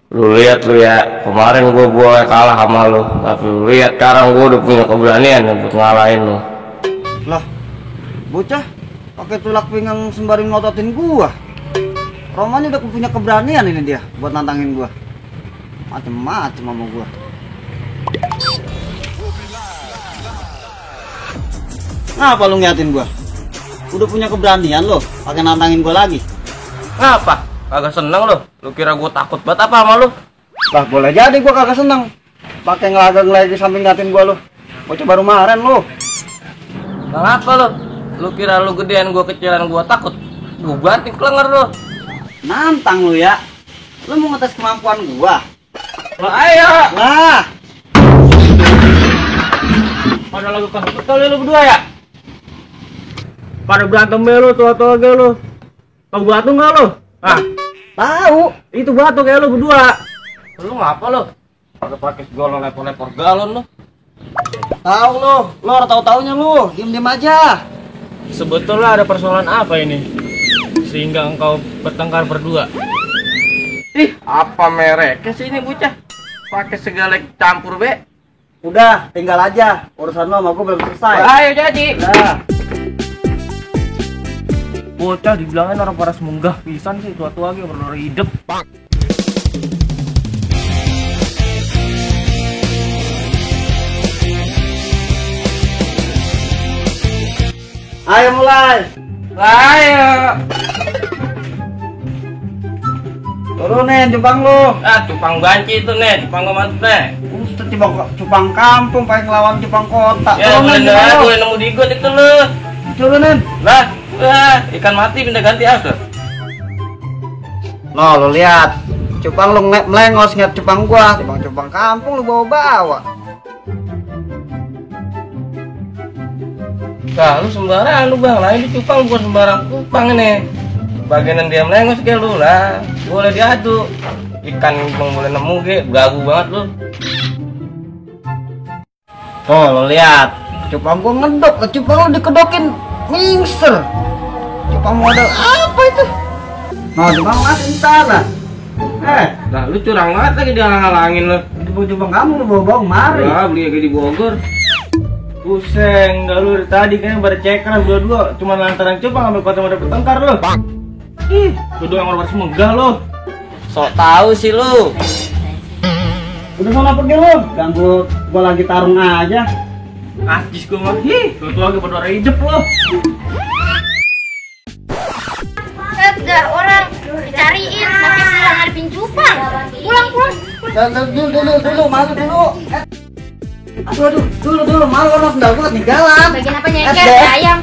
Lu lihat lu ya, kemarin gua kalah sama lu, tapi lu lihat sekarang gua udah punya keberanian untuk ngalahin lu. Lah, bocah pakai tulak pinggang sembari ngototin gua. Roman udah punya keberanian ini dia buat nantangin gua. Macem-macem sama gua. Ngapa lu ngeliatin gua? Udah punya keberanian lo, pakai nantangin gua lagi. Ngapa? Kagak seneng lu? Lu kira gua takut banget apa sama lu? Lah boleh jadi gua kagak seneng. Pakai ngelaga-ngelagi samping ngeliatin gua lo. Bocah baru maren lo. Ngapa lu? Lu kira lu gedean gua kecilan gua takut? Gua banting kelenger lu. Nantang lu ya. Lu mau ngetes kemampuan gua? Lah ayo. Lah, Pada lagu kentut kali lu berdua ya? Pada berantem lu, tua-tua ge lu. Tahu batu nggak lu? Ah, tahu. itu batu kayak lu berdua. Lu ngapa lu? Kagak pakai segala lepor-lepor galon lu. Tahu lu. Lu ora tahu-taunya lu. Diem-diem aja. Sebetulnya ada persoalan apa ini? Sehingga engkau bertengkar berdua. Ih, apa mereknya sih ini bocah? Pakai segala campur be. Udah, tinggal aja. Urusan lo sama gua belum selesai. Ayo jadi. Udah. Bocah dibilangin orang paras munggah pisan sih, tua-tua ge berlari hidup. Ayo mulai. Ayo. Turunin cupang lu. Ah, cupang banci itu nih, cupang gua mati deh. Ustaz cupang kampung pakai ngelawan cupang kota. Ya, Turunin bener cupang gue lu. nemu di got itu lu. Turunin. Lah, ikan mati pindah ganti as tuh. Lo lu lihat. Cupang lu melengos ngeliat cupang gua. Cupang kampung lu bawa-bawa. Nah, lu sembarangan lu bang, lah ini cupang bukan sembarang cupang ini. Bagian dia melengos kayak lu lah, boleh diadu. Ikan bang boleh nemu ge, gagu banget lu. Tuh lo lihat. Cupang gua ngedok, cupang lu dikedokin mingser. Cupang model apa itu? Nah, cupang masih ntar lah. Nah, lu curang banget lagi dihalang-halangin lu. Cupang kamu lu bawa-bawa kemari. Wah, beli kayak di Bogor. Pusing, dah lu dari tadi kayaknya bercekeran berdua. Cuma lantaran cupang ambil kota pada bertengkar lu. Ih, berdua yang orang paras munggah lu. Sok tahu sih lu. Udah sana pergi lu. Ganggu gua lagi tarung aja. Ajis gua mah. Ih, tua-tua ge berlari hidup lu. Dah orang dicariin tapi setelah ngadepin cupang. Pulang. Dulu, malu dulu. Aduh, dulu, malu orang sendal gua ketinggalan. Bagian apa nyeker? Ayam.